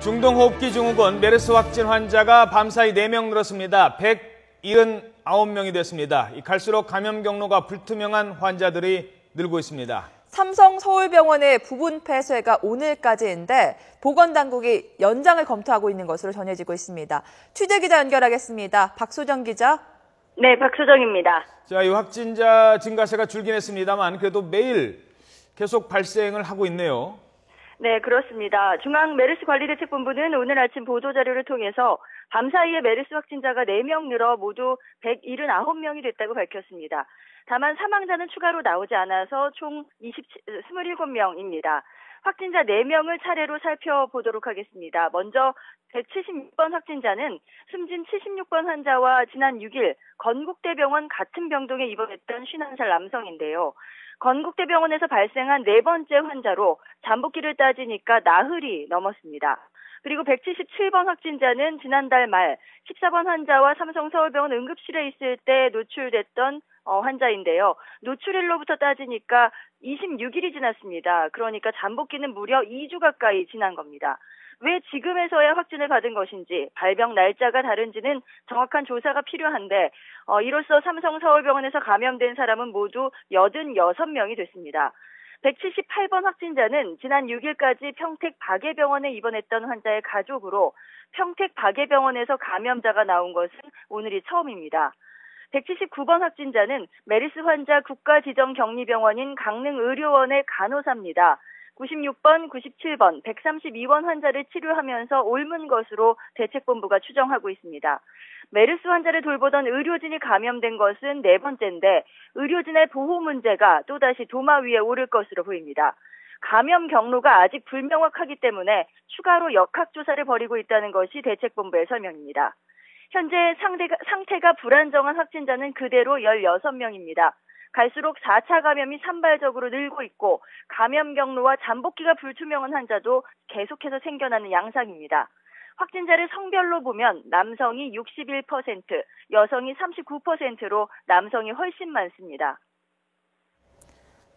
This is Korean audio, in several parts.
중동호흡기 증후군 메르스 확진 환자가 밤사이 4명 늘었습니다. 179명이 됐습니다. 갈수록 감염 경로가 불투명한 환자들이 늘고 있습니다. 삼성 서울병원의 부분 폐쇄가 오늘까지인데 보건당국이 연장을 검토하고 있는 것으로 전해지고 있습니다. 취재기자 연결하겠습니다. 박소정 기자. 네, 박소정입니다. 자, 이 확진자 증가세가 줄긴 했습니다만 그래도 매일 계속 발생을 하고 있네요. 네, 그렇습니다. 중앙메르스관리대책본부는 오늘 아침 보도자료를 통해서 밤사이에 메르스 확진자가 4명 늘어 모두 179명이 됐다고 밝혔습니다. 다만 사망자는 추가로 나오지 않아서 총 27명입니다. 확진자 4명을 차례로 살펴보도록 하겠습니다. 먼저 176번 확진자는 숨진 76번 환자와 지난 6일 건국대병원 같은 병동에 입원했던 51살 남성인데요. 건국대병원에서 발생한 4번째 환자로 잠복기를 따지니까 나흘이 넘었습니다. 그리고 177번 확진자는 지난달 말 14번 환자와 삼성서울병원 응급실에 있을 때 노출됐던 환자인데요. 노출일로부터 따지니까 26일이 지났습니다. 그러니까 잠복기는 무려 2주 가까이 지난 겁니다. 왜 지금에서야 확진을 받은 것인지 발병 날짜가 다른지는 정확한 조사가 필요한데 이로써 삼성서울병원에서 감염된 사람은 모두 86명이 됐습니다. 178번 확진자는 지난 6일까지 평택박예병원에 입원했던 환자의 가족으로 평택박예병원에서 감염자가 나온 것은 오늘이 처음입니다. 179번 확진자는 메르스 환자 국가지정격리병원인 강릉의료원의 간호사입니다. 96번, 97번, 132번 환자를 치료하면서 옮은 것으로 대책본부가 추정하고 있습니다. 메르스 환자를 돌보던 의료진이 감염된 것은 4번째인데 의료진의 보호 문제가 또다시 도마 위에 오를 것으로 보입니다. 감염 경로가 아직 불명확하기 때문에 추가로 역학조사를 벌이고 있다는 것이 대책본부의 설명입니다. 현재 상태가 불안정한 확진자는 그대로 16명입니다. 갈수록 4차 감염이 산발적으로 늘고 있고 감염 경로와 잠복기가 불투명한 환자도 계속해서 생겨나는 양상입니다. 확진자를 성별로 보면 남성이 61%, 여성이 39%로 남성이 훨씬 많습니다.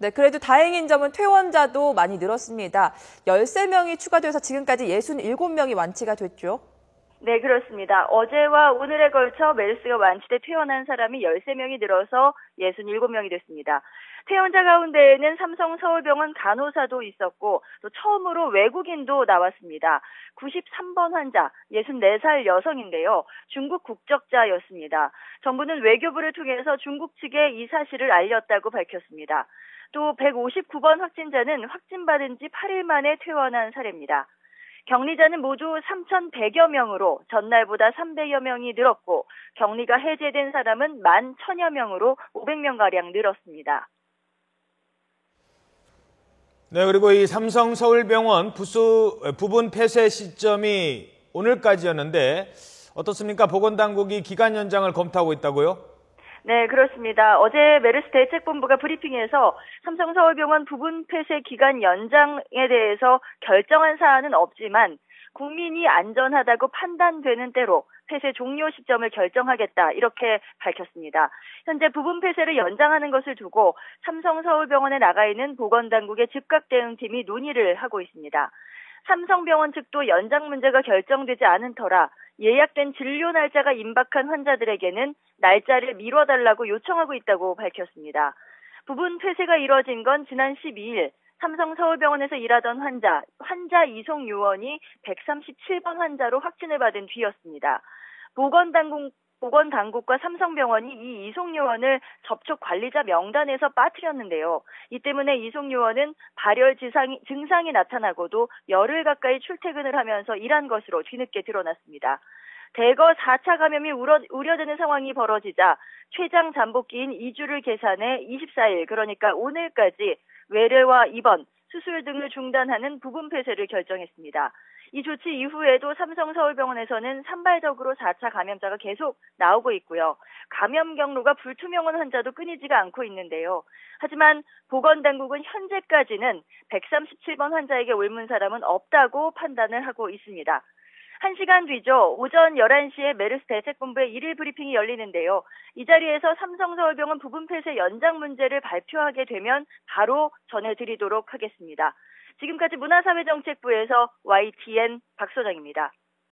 네, 그래도 다행인 점은 퇴원자도 많이 늘었습니다. 13명이 추가돼서 지금까지 67명이 완치가 됐죠. 네, 그렇습니다. 어제와 오늘에 걸쳐 메르스가 완치돼 퇴원한 사람이 13명이 늘어서 67명이 됐습니다. 퇴원자 가운데에는 삼성서울병원 간호사도 있었고 또 처음으로 외국인도 나왔습니다. 93번 환자, 64살 여성인데요. 중국 국적자였습니다. 정부는 외교부를 통해서 중국 측에 이 사실을 알렸다고 밝혔습니다. 또 159번 확진자는 확진받은 지 8일 만에 퇴원한 사례입니다. 격리자는 모두 3,100여 명으로 전날보다 300여 명이 늘었고 격리가 해제된 사람은 11,000여 명으로 500명가량 늘었습니다. 네, 그리고 이 삼성서울병원 부분 폐쇄 시점이 오늘까지였는데 어떻습니까? 보건당국이 기간 연장을 검토하고 있다고요? 네, 그렇습니다. 어제 메르스 대책본부가 브리핑에서 삼성서울병원 부분 폐쇄 기간 연장에 대해서 결정한 사안은 없지만 국민이 안전하다고 판단되는 때로 폐쇄 종료 시점을 결정하겠다 이렇게 밝혔습니다. 현재 부분 폐쇄를 연장하는 것을 두고 삼성서울병원에 나가 있는 보건당국의 즉각 대응팀이 논의를 하고 있습니다. 삼성병원 측도 연장 문제가 결정되지 않은 터라 예약된 진료 날짜가 임박한 환자들에게는 날짜를 미뤄달라고 요청하고 있다고 밝혔습니다. 부분 폐쇄가 이뤄진 건 지난 12일 삼성서울병원에서 일하던 환자 이송 요원이 137번 환자로 확진을 받은 뒤였습니다. 보건당국과 삼성병원이 이 이송요원을 접촉관리자 명단에서 빠뜨렸는데요. 이 때문에 이송요원은 발열 증상이 나타나고도 열흘 가까이 출퇴근을 하면서 일한 것으로 뒤늦게 드러났습니다. 대거 4차 감염이 우려되는 상황이 벌어지자 최장 잠복기인 2주를 계산해 24일 그러니까 오늘까지 외래와 입원, 수술 등을 중단하는 부분 폐쇄를 결정했습니다. 이 조치 이후에도 삼성서울병원에서는 산발적으로 4차 감염자가 계속 나오고 있고요. 감염 경로가 불투명한 환자도 끊이지가 않고 있는데요. 하지만 보건당국은 현재까지는 137번 환자에게 옮은 사람은 없다고 판단을 하고 있습니다. 1시간 뒤죠. 오전 11시에 메르스 대책본부의 1일 브리핑이 열리는데요. 이 자리에서 삼성서울병원 부분 폐쇄 연장 문제를 발표하게 되면 바로 전해드리도록 하겠습니다. 지금까지 문화사회정책부에서 YTN 박소정입니다.